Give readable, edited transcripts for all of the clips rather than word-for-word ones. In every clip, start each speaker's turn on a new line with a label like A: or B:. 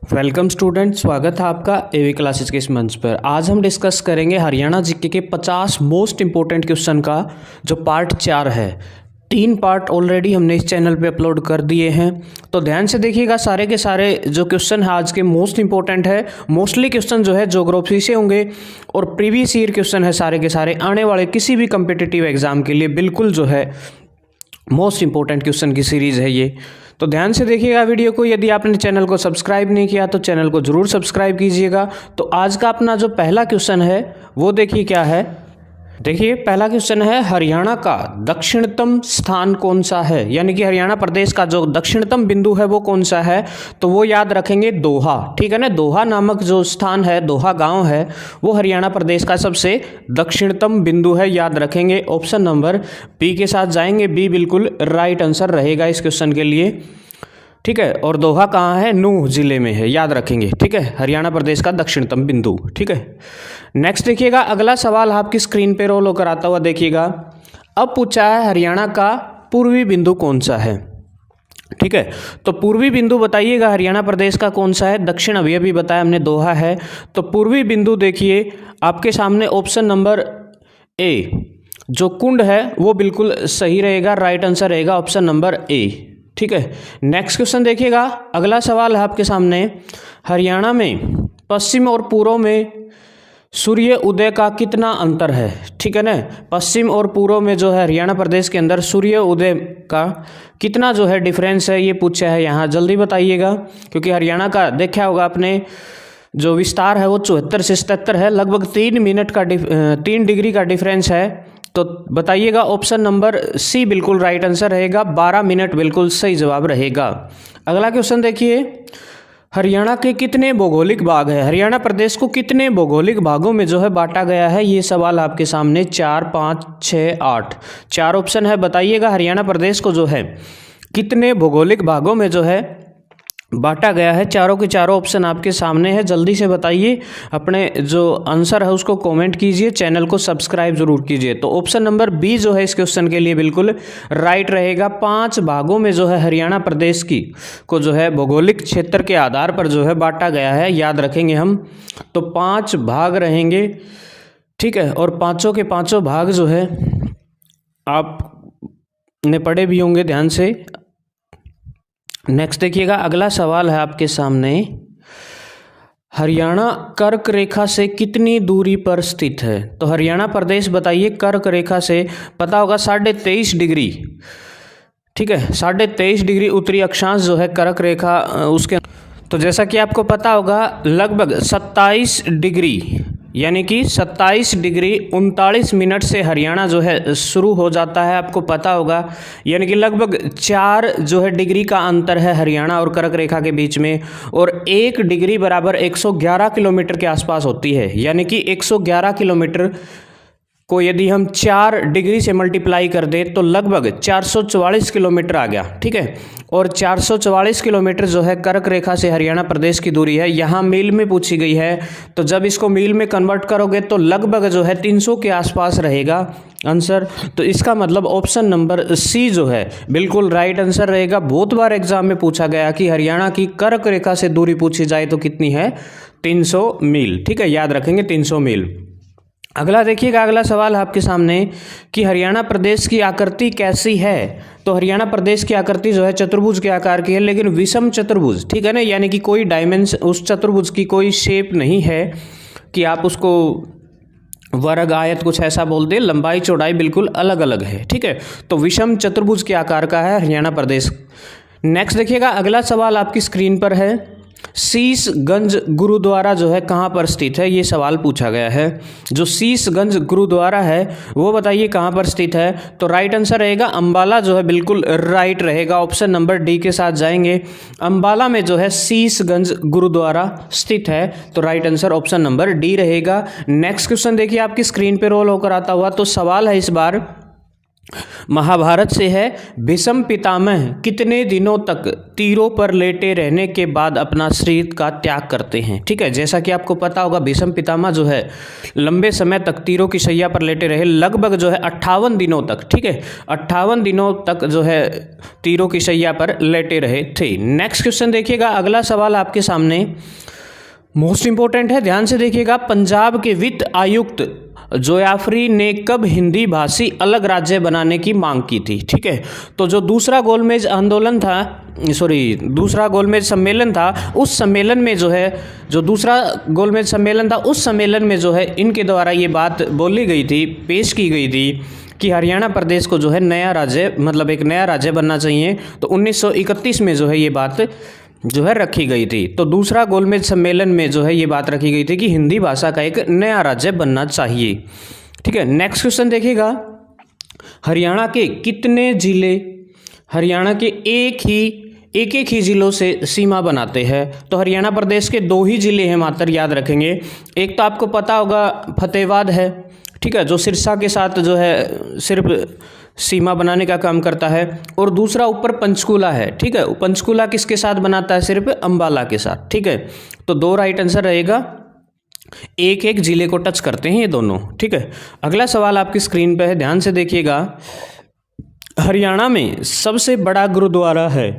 A: Welcome student, स्वागत है आपका एवी क्लासेस के इस मंच पर। आज हम डिस्कस करेंगे हरियाणा जीके के 50 मोस्ट इंपॉर्टेंट क्वेश्चन का जो पार्ट 4 है। 3 पार्ट ऑलरेडी हमने इस चैनल पे अपलोड कर दिए हैं, तो ध्यान से देखिएगा। सारे के सारे जो क्वेश्चन है आज के मोस्ट इंपॉर्टेंट है। मोस्टली क्वेश्चन जो है ज्योग्राफी से होंगे और प्रीवियस ईयर क्वेश्चन है सारे के सारे आने वाले किसी भी कम्पिटिटिव एग्जाम के लिए बिल्कुल जो है मोस्ट इंपॉर्टेंट क्वेश्चन की सीरीज़ है ये। तो ध्यान से देखिएगा वीडियो को। यदि आपने चैनल को सब्सक्राइब नहीं किया तो चैनल को ज़रूर सब्सक्राइब कीजिएगा। तो आज का अपना जो पहला क्वेश्चन है वो देखिए क्या है। देखिए पहला क्वेश्चन है, हरियाणा का दक्षिणतम स्थान कौन सा है, यानी कि हरियाणा प्रदेश का जो दक्षिणतम बिंदु है वो कौन सा है। तो वो याद रखेंगे दोहा, ठीक है ना। दोहा नामक जो स्थान है, दोहा गांव है, वो हरियाणा प्रदेश का सबसे दक्षिणतम बिंदु है, याद रखेंगे। ऑप्शन नंबर बी के साथ जाएंगे। बी बिल्कुल राइट आंसर रहेगा इस क्वेश्चन के लिए, ठीक है। और दोहा कहाँ है? नूह जिले में है, याद रखेंगे, ठीक है। हरियाणा प्रदेश का दक्षिणतम बिंदु, ठीक है। नेक्स्ट देखिएगा, अगला सवाल आपकी स्क्रीन पे रोल होकर आता हुआ देखिएगा। अब पूछा है हरियाणा का पूर्वी बिंदु कौन सा है, ठीक है। तो पूर्वी बिंदु बताइएगा हरियाणा प्रदेश का कौन सा है। दक्षिण अभी अभी बताया हमने दोहा है। तो पूर्वी बिंदु देखिए आपके सामने ऑप्शन नंबर ए जो कुंड है वो बिल्कुल सही रहेगा, राइट आंसर रहेगा ऑप्शन नंबर ए, ठीक है। नेक्स्ट क्वेश्चन देखिएगा, अगला सवाल है आपके सामने, हरियाणा में पश्चिम और पूर्व में सूर्य उदय का कितना अंतर है, ठीक है ना। पश्चिम और पूर्व में जो है हरियाणा प्रदेश के अंदर सूर्य उदय का कितना जो है डिफरेंस है, ये पूछा है यहाँ। जल्दी बताइएगा, क्योंकि हरियाणा का देखा होगा आपने जो विस्तार है वो 74 से 77 है, लगभग 3 डिग्री का डिफरेंस है। तो बताइएगा ऑप्शन नंबर सी बिल्कुल राइट आंसर रहेगा, 12 मिनट बिल्कुल सही जवाब रहेगा। अगला क्वेश्चन देखिए, हरियाणा के कितने भौगोलिक भाग है। हरियाणा प्रदेश को कितने भौगोलिक भागों में जो है बांटा गया है, ये सवाल आपके सामने 4, 5, 6, 8 4 ऑप्शन है। बताइएगा हरियाणा प्रदेश को जो है कितने भौगोलिक भागों में जो है बांटा गया है। चारों के चारों ऑप्शन आपके सामने है, जल्दी से बताइए। अपने जो आंसर है उसको कमेंट कीजिए, चैनल को सब्सक्राइब जरूर कीजिए। तो ऑप्शन नंबर बी जो है इस क्वेश्चन के लिए बिल्कुल राइट रहेगा। 5 भागों में जो है हरियाणा प्रदेश की को जो है भौगोलिक क्षेत्र के आधार पर जो है बांटा गया है, याद रखेंगे हम। तो 5 भाग रहेंगे, ठीक है। और पाँचों के पाँचों भाग जो है आपने पढ़े भी होंगे ध्यान से। नेक्स्ट देखिएगा, अगला सवाल है आपके सामने, हरियाणा कर्क रेखा से कितनी दूरी पर स्थित है। तो हरियाणा प्रदेश बताइए कर्क रेखा से, पता होगा 23.5 डिग्री, ठीक है। 23.5 डिग्री उत्तरी अक्षांश जो है कर्क रेखा उसके, तो जैसा कि आपको पता होगा लगभग 27 डिग्री यानी कि 27 डिग्री 39 मिनट से हरियाणा जो है शुरू हो जाता है, आपको पता होगा। यानी कि लगभग 4 जो है डिग्री का अंतर है हरियाणा और कर्क रेखा के बीच में, और 1 डिग्री बराबर 111 किलोमीटर के आसपास होती है। यानी कि 111 किलोमीटर को यदि हम 4 डिग्री से मल्टीप्लाई कर दें तो लगभग 444 किलोमीटर आ गया, ठीक है। और 444 किलोमीटर जो है कर्क रेखा से हरियाणा प्रदेश की दूरी है। यहाँ मील में पूछी गई है, तो जब इसको मील में कन्वर्ट करोगे तो लगभग जो है 300 के आसपास रहेगा आंसर। तो इसका मतलब ऑप्शन नंबर सी जो है बिल्कुल राइट आंसर रहेगा। बहुत बार एग्जाम में पूछा गया कि हरियाणा की कर्क रेखा से दूरी पूछी जाए तो कितनी है, 300 मील, ठीक है, याद रखेंगे 300 मील। अगला देखिएगा, अगला सवाल है आपके सामने कि हरियाणा प्रदेश की आकृति कैसी है। तो हरियाणा प्रदेश की आकृति जो है चतुर्भुज के आकार की है, लेकिन विषम चतुर्भुज, ठीक है ना। यानी कि कोई डायमेंशन उस चतुर्भुज की कोई शेप नहीं है कि आप उसको वर्ग आयत कुछ ऐसा बोल दे, लंबाई चौड़ाई बिल्कुल अलग अलग है, ठीक है। तो विषम चतुर्भुज के आकार का है हरियाणा प्रदेश। नेक्स्ट देखिएगा, अगला सवाल आपकी स्क्रीन पर है, शीशगंज गुरुद्वारा जो है कहाँ पर स्थित है, ये सवाल पूछा गया है। जो शीशगंज गुरुद्वारा है वो बताइए कहाँ पर स्थित है। तो राइट आंसर रहेगा अंबाला जो है बिल्कुल राइट रहेगा। ऑप्शन नंबर डी के साथ जाएंगे। अंबाला में जो है शीशगंज गुरुद्वारा स्थित है, तो right answer option number D रहेगा। नेक्स्ट क्वेश्चन देखिए आपकी स्क्रीन पे रोल होकर आता हुआ। तो सवाल है इस बार, महाभारत से है, भीष्म पितामह कितने दिनों तक तीरों पर लेटे रहने के बाद अपना शरीर का त्याग करते हैं। ठीक है, जैसा कि आपको पता होगा भीष्म पितामह जो है लंबे समय तक तीरों की शैया पर लेटे रहे, लगभग जो है 58 दिनों तक। ठीक है, 58 दिनों तक जो है तीरों की शैया पर लेटे रहे थे। नेक्स्ट क्वेश्चन देखिएगा, अगला सवाल आपके सामने मोस्ट इंपॉर्टेंट है, ध्यान से देखिएगा। पंजाब के वित्त आयुक्त जोयाफरी ने कब हिंदी भाषी अलग राज्य बनाने की मांग की थी। ठीक है, तो जो दूसरा गोलमेज आंदोलन था, दूसरा गोलमेज सम्मेलन था, उस सम्मेलन में जो है, जो दूसरा गोलमेज सम्मेलन था उस सम्मेलन में जो है इनके द्वारा ये बात बोली गई थी, पेश की गई थी कि हरियाणा प्रदेश को जो है नया राज्य, मतलब एक नया राज्य बनना चाहिए। तो 1931 में जो है ये बात जो है रखी गई थी। तो दूसरा गोलमेज सम्मेलन में जो है ये बात रखी गई थी कि हिंदी भाषा का एक नया राज्य बनना चाहिए। ठीक है, नेक्स्ट क्वेश्चन देखिएगा, हरियाणा के कितने जिले हरियाणा के एक ही जिलों से सीमा बनाते हैं। तो हरियाणा प्रदेश के 2 ही जिले हैं मात्र, याद रखेंगे। एक तो आपको पता होगा फतेहाबाद है, ठीक है, जो सिरसा के साथ जो है सिर्फ सीमा बनाने का काम करता है, और दूसरा ऊपर पंचकूला है। ठीक है, पंचकूला किसके साथ बनाता है, सिर्फ अंबाला के साथ। ठीक है, तो 2 राइट आंसर रहेगा, एक जिले को टच करते हैं ये दोनों। ठीक है, अगला सवाल आपकी स्क्रीन पे है, ध्यान से देखिएगा। हरियाणा में सबसे बड़ा गुरुद्वारा है,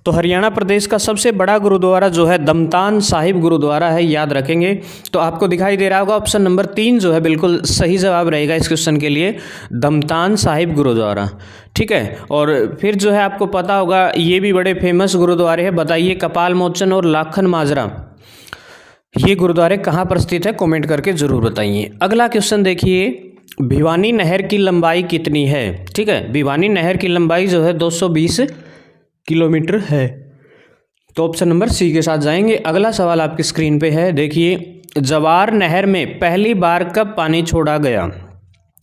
A: तो हरियाणा प्रदेश का सबसे बड़ा गुरुद्वारा जो है दमतान साहिब गुरुद्वारा है, याद रखेंगे। तो आपको दिखाई दे रहा होगा ऑप्शन नंबर 3 जो है बिल्कुल सही जवाब रहेगा इस क्वेश्चन के लिए, दमतान साहिब गुरुद्वारा। ठीक है, और फिर जो है आपको पता होगा ये भी बड़े फेमस गुरुद्वारे हैं, बताइए कपाल मोचन और लाखन माजरा, ये गुरुद्वारे कहाँ पर स्थित है, कमेंट करके जरूर बताइए। अगला क्वेश्चन देखिए, भिवानी नहर की लंबाई कितनी है। ठीक है, भिवानी नहर की लंबाई जो है 220 किलोमीटर है। तो ऑप्शन नंबर सी के साथ जाएंगे। अगला सवाल आपकी स्क्रीन पे है, देखिए, जवार नहर में पहली बार कब पानी छोड़ा गया।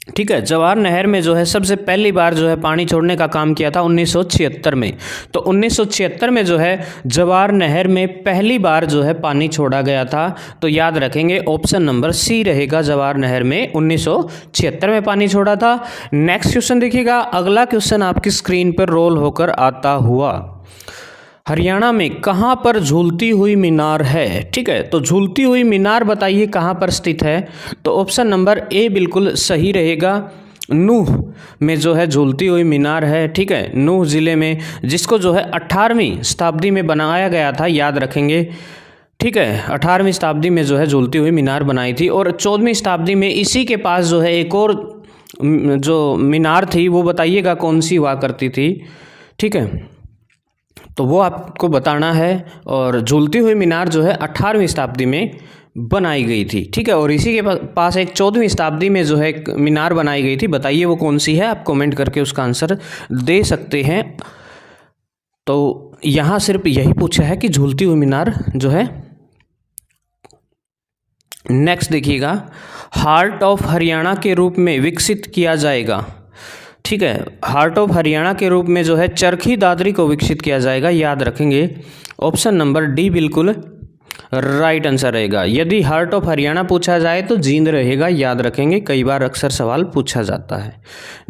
A: ठीक है, जवार नहर में जो है सबसे पहली बार जो है पानी छोड़ने का काम किया था 1976 में। तो 1976 में जो है जवार नहर में पहली बार जो है पानी छोड़ा गया था। तो याद रखेंगे ऑप्शन नंबर सी रहेगा, जवार नहर में 1976 में पानी छोड़ा था। नेक्स्ट क्वेश्चन देखिएगा, अगला क्वेश्चन आपकी स्क्रीन पर रोल होकर आता हुआ, हरियाणा में कहाँ पर झूलती हुई मीनार है। ठीक है, तो झूलती हुई मीनार बताइए कहाँ पर स्थित है। तो ऑप्शन नंबर ए बिल्कुल सही रहेगा, नूह में जो है झूलती हुई मीनार है। ठीक है, नूह जिले में, जिसको जो है 18वीं शताब्दी में बनाया गया था, याद रखेंगे। ठीक है, 18वीं शताब्दी में जो है झूलती हुई मीनार बनाई थी, और 14वीं शताब्दी में इसी के पास जो है एक और जो मीनार थी वो बताइएगा कौन सी हुआ करती थी। ठीक है, तो वो आपको बताना है। और झूलती हुई मीनार जो है 18वीं शताब्दी में बनाई गई थी। ठीक है, और इसी के पास एक 14वीं शताब्दी में जो है एक मीनार बनाई गई थी, बताइए वो कौन सी है, आप कमेंट करके उसका आंसर दे सकते हैं। तो यहाँ सिर्फ यही पूछा है कि झूलती हुई मीनार जो है। नेक्स्ट देखिएगा, हार्ट ऑफ हरियाणा के रूप में विकसित किया जाएगा। ठीक है, हार्ट ऑफ हरियाणा के रूप में जो है चरखी दादरी को विकसित किया जाएगा, याद रखेंगे। ऑप्शन नंबर डी बिल्कुल राइट आंसर रहेगा। यदि हार्ट ऑफ हरियाणा पूछा जाए तो जींद रहेगा, याद रखेंगे, कई बार अक्सर सवाल पूछा जाता है।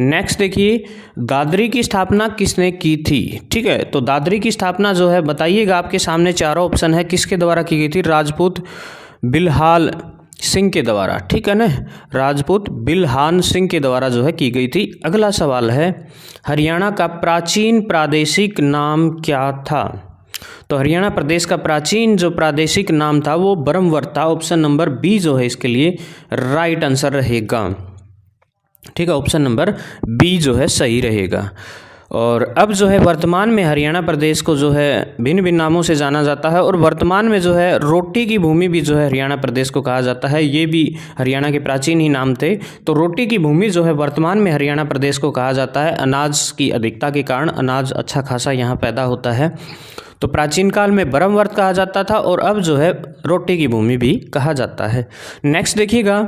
A: नेक्स्ट देखिए, दादरी की स्थापना किसने की थी। ठीक है, तो दादरी की स्थापना जो है बताइएगा, आपके सामने चारों ऑप्शन है, किसके द्वारा की गई थी, राजपूत बिल्हाल सिंह के द्वारा। ठीक है ना, राजपूत बिल्हान सिंह के द्वारा जो है की गई थी। अगला सवाल है, हरियाणा का प्राचीन प्रादेशिक नाम क्या था। तो हरियाणा प्रदेश का प्राचीन जो प्रादेशिक नाम था वो ब्रह्मवर्त था। ऑप्शन नंबर बी जो है इसके लिए राइट आंसर रहेगा। ठीक है, ऑप्शन नंबर बी जो है सही रहेगा। और अब जो है वर्तमान में हरियाणा प्रदेश को जो है भिन्न भिन्न नामों से जाना जाता है, और वर्तमान में जो है रोटी की भूमि भी जो है हरियाणा प्रदेश को कहा जाता है। ये भी हरियाणा के प्राचीन ही नाम थे। तो रोटी की भूमि जो है वर्तमान में हरियाणा प्रदेश को कहा जाता है, अनाज की अधिकता के कारण अनाज अच्छा खासा यहाँ पैदा होता है। तो प्राचीन काल में ब्रह्मवर्त कहा जाता था, और अब जो है रोटी की भूमि भी कहा जाता है। नेक्स्ट देखिएगा,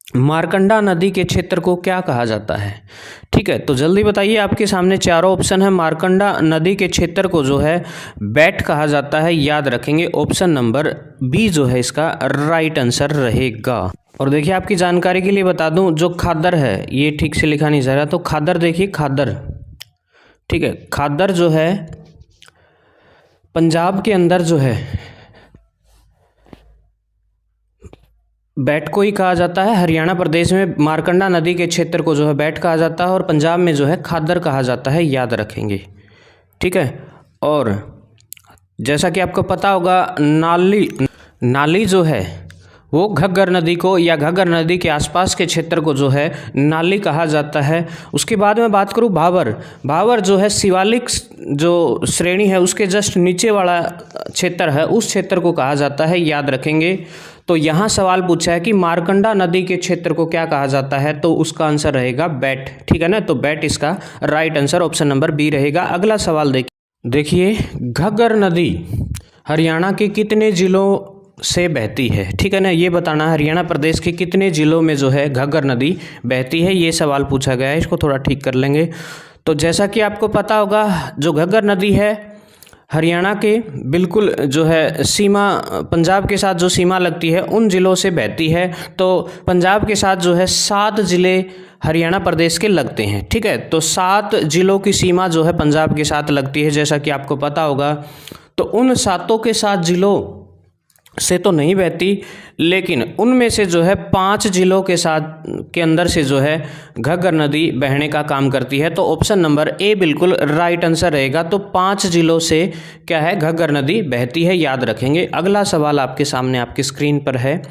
A: मारकंडा नदी के क्षेत्र को क्या कहा जाता है। ठीक है, तो जल्दी बताइए, आपके सामने चारों ऑप्शन है। मारकंडा नदी के क्षेत्र को जो है बैट कहा जाता है, याद रखेंगे। ऑप्शन नंबर बी जो है इसका राइट आंसर रहेगा। और देखिए आपकी जानकारी के लिए बता दूं, जो खादर है ये ठीक से लिखा नहीं जा रहा, तो खादर देखिए खादर, ठीक है, खादर जो है पंजाब के अंदर जो है बैट को ही कहा जाता है। हरियाणा प्रदेश में मारकंडा नदी के क्षेत्र को जो है बैट कहा जाता है और पंजाब में जो है खादर कहा जाता है, याद रखेंगे, ठीक है। और जैसा कि आपको पता होगा नाली जो है वो घग्गर नदी को या घग्गर नदी के आसपास के क्षेत्र को जो है नाली कहा जाता है। उसके बाद में बात करूँ भावर जो है शिवालिक जो श्रेणी है उसके जस्ट नीचे वाला क्षेत्र है, उस क्षेत्र को कहा जाता है, याद रखेंगे। तो यहाँ सवाल पूछा है कि मारकंडा नदी के क्षेत्र को क्या कहा जाता है, तो उसका आंसर रहेगा बैट, ठीक है ना। तो बैट इसका right answer option number B रहेगा। अगला सवाल देखिए घग्गर नदी हरियाणा के कितने जिलों से बहती है, ठीक है ना। ये बताना हरियाणा प्रदेश के कितने जिलों में जो है घग्गर नदी बहती है, ये सवाल पूछा गया है। इसको थोड़ा ठीक कर लेंगे। तो जैसा कि आपको पता होगा जो घग्गर नदी है हरियाणा के बिल्कुल जो है सीमा पंजाब के साथ जो सीमा लगती है उन जिलों से बहती है। तो पंजाब के साथ जो है 7 जिले हरियाणा प्रदेश के लगते हैं, ठीक है। तो 7 जिलों की सीमा जो है पंजाब के साथ लगती है, जैसा कि आपको पता होगा। तो उन 7 के 7 जिलों से तो नहीं बहती, लेकिन उनमें से जो है 5 जिलों के साथ के अंदर से जो है घग्गर नदी बहने का काम करती है। तो ऑप्शन नंबर ए बिल्कुल राइट आंसर रहेगा। तो 5 जिलों से क्या है घग्गर नदी बहती है, याद रखेंगे। अगला सवाल आपके सामने आपकी स्क्रीन पर है,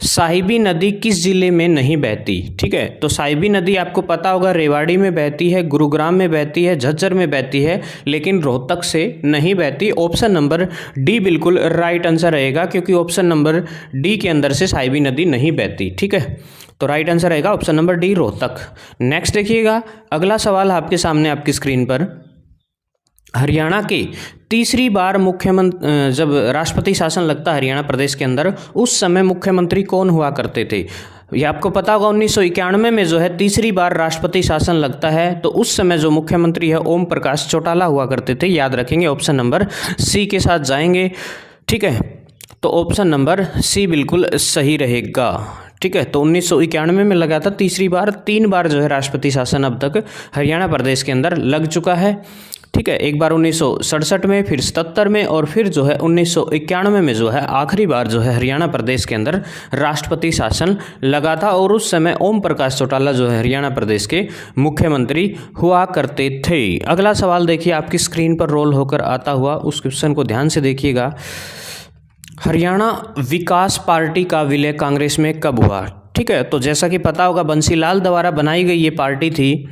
A: साहिबी नदी किस जिले में नहीं बहती, ठीक है। तो साहिबी नदी आपको पता होगा रेवाड़ी में बहती है, गुरुग्राम में बहती है, झज्जर में बहती है, लेकिन रोहतक से नहीं बहती। ऑप्शन नंबर डी बिल्कुल राइट आंसर रहेगा, क्योंकि ऑप्शन नंबर डी के अंदर से साहिबी नदी नहीं बहती, ठीक है। तो राइट आंसर रहेगा option number D Rohtak. Next देखिएगा, अगला सवाल आपके सामने आपकी स्क्रीन पर, हरियाणा के तीसरी बार मुख्यमंत्री जब राष्ट्रपति शासन लगता हरियाणा प्रदेश के अंदर, उस समय मुख्यमंत्री कौन हुआ करते थे। ये आपको पता होगा 1991 में जो है तीसरी बार राष्ट्रपति शासन लगता है, तो उस समय जो मुख्यमंत्री है ओम प्रकाश चौटाला हुआ करते थे, याद रखेंगे। ऑप्शन नंबर सी के साथ जाएंगे, ठीक है। तो ऑप्शन नंबर सी बिल्कुल सही रहेगा, ठीक है। तो 1991 में लगा था तीसरी बार, 3 बार जो है राष्ट्रपति शासन अब तक हरियाणा प्रदेश के अंदर लग चुका है, ठीक है। एक बार 1967 में, फिर 77 में, और फिर जो है 1991 में जो है आखिरी बार जो है हरियाणा प्रदेश के अंदर राष्ट्रपति शासन लगा था, और उस समय ओम प्रकाश चौटाला जो है हरियाणा प्रदेश के मुख्यमंत्री हुआ करते थे। अगला सवाल देखिए आपकी स्क्रीन पर रोल होकर आता हुआ, उस क्वेश्चन को ध्यान से देखिएगा। हरियाणा विकास पार्टी का विलय कांग्रेस में कब हुआ, ठीक है। तो जैसा कि पता होगा बंसीलाल द्वारा बनाई गई ये पार्टी थी,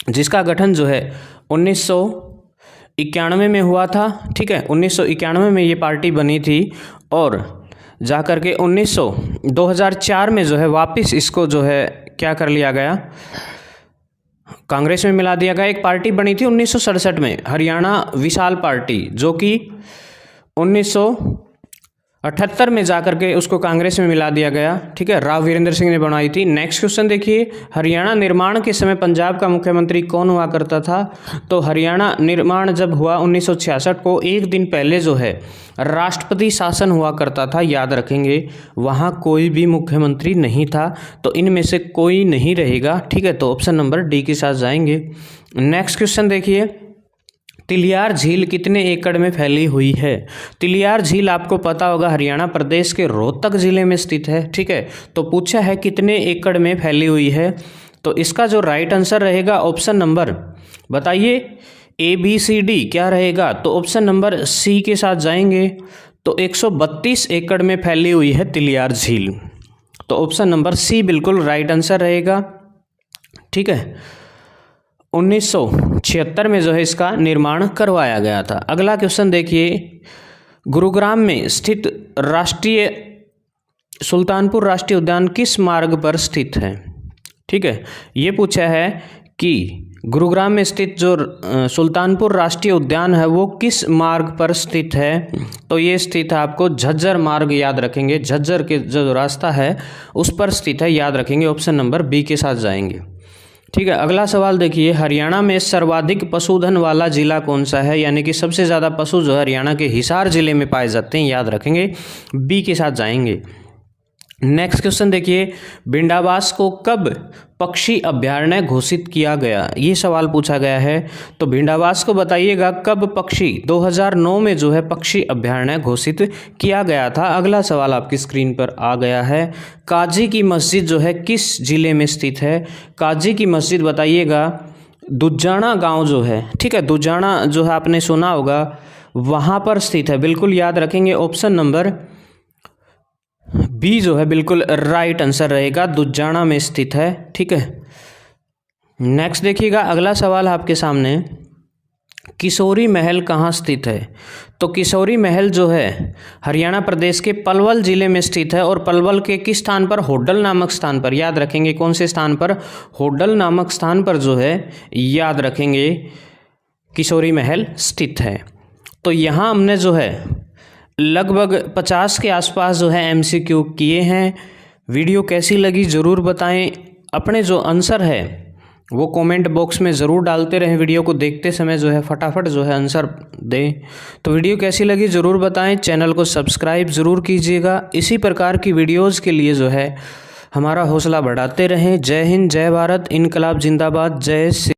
A: जिसका गठन जो है 1991 में हुआ था, ठीक है। 1991 में ये पार्टी बनी थी, और जाकर के 2004 में जो है वापस इसको जो है क्या कर लिया गया, कांग्रेस में मिला दिया गया। एक पार्टी बनी थी 1967 में, हरियाणा विशाल पार्टी, जो कि 1978 में जाकर के उसको कांग्रेस में मिला दिया गया, ठीक है। राव वीरेंद्र सिंह ने बनाई थी। नेक्स्ट क्वेश्चन देखिए, हरियाणा निर्माण के समय पंजाब का मुख्यमंत्री कौन हुआ करता था। तो हरियाणा निर्माण जब हुआ 1966 को, एक दिन पहले जो है राष्ट्रपति शासन हुआ करता था, याद रखेंगे। वहाँ कोई भी मुख्यमंत्री नहीं था, तो इनमें से कोई नहीं रहेगा, ठीक है। तो ऑप्शन नंबर डी के साथ जाएंगे। नेक्स्ट क्वेश्चन देखिए, तिलियार झील कितने एकड़ में फैली हुई है। तिलियार झील आपको पता होगा हरियाणा प्रदेश के रोहतक जिले में स्थित है, ठीक है। तो पूछा है कितने एकड़ में फैली हुई है, तो इसका जो राइट आंसर रहेगा ऑप्शन नंबर, बताइए ABCD क्या रहेगा। तो ऑप्शन नंबर सी के साथ जाएंगे। तो 132 एकड़ में फैली हुई है तिलियार झील। तो ऑप्शन नंबर सी बिल्कुल राइट आंसर रहेगा, ठीक है। 1976 में जो है इसका निर्माण करवाया गया था। अगला क्वेश्चन देखिए, गुरुग्राम में स्थित राष्ट्रीय सुल्तानपुर राष्ट्रीय उद्यान किस मार्ग पर स्थित है, ठीक है। ये पूछा है कि गुरुग्राम में स्थित जो सुल्तानपुर राष्ट्रीय उद्यान है वो किस मार्ग पर स्थित है। तो ये स्थित है आपको झज्जर मार्ग, याद रखेंगे। झज्जर के जो रास्ता है उस पर स्थित है, याद रखेंगे। ऑप्शन नंबर बी के साथ जाएंगे, ठीक है। अगला सवाल देखिए, हरियाणा में सर्वाधिक पशुधन वाला जिला कौन सा है, यानी कि सबसे ज़्यादा पशु जो हरियाणा के हिसार जिले में पाए जाते हैं, याद रखेंगे। बी के साथ जाएंगे। नेक्स्ट क्वेश्चन देखिए, भिंडावास को कब पक्षी अभयारण्य घोषित किया गया, ये सवाल पूछा गया है। तो भिंडावास को बताइएगा कब पक्षी 2009 में जो है पक्षी अभयारण्य घोषित किया गया था। अगला सवाल आपकी स्क्रीन पर आ गया है, काजी की मस्जिद जो है किस जिले में स्थित है। काजी की मस्जिद बताइएगा दुजाना गांव जो है, ठीक है, दुजाना जो है आपने सुना होगा, वहाँ पर स्थित है। बिल्कुल याद रखेंगे, ऑप्शन नंबर बी जो है बिल्कुल राइट आंसर रहेगा, दुजाना में स्थित है, ठीक है। नेक्स्ट देखिएगा, अगला सवाल आपके सामने, किशोरी महल कहाँ स्थित है। तो किशोरी महल जो है हरियाणा प्रदेश के पलवल जिले में स्थित है, और पलवल के किस स्थान पर, होडल नामक स्थान पर। याद रखेंगे कौन से स्थान पर, होडल नामक स्थान पर जो है याद रखेंगे किशोरी महल स्थित है। तो यहाँ हमने जो है लगभग 50 के आसपास जो है MCQ किए हैं। वीडियो कैसी लगी ज़रूर बताएं। अपने जो आंसर है वो कमेंट बॉक्स में ज़रूर डालते रहें। वीडियो को देखते समय जो है फटाफट जो है आंसर दें। तो वीडियो कैसी लगी ज़रूर बताएं। चैनल को सब्सक्राइब ज़रूर कीजिएगा। इसी प्रकार की वीडियोज़ के लिए जो है हमारा हौसला बढ़ाते रहें। जय हिंद, जय भारत, इनकलाब जिंदाबाद, जय श्री।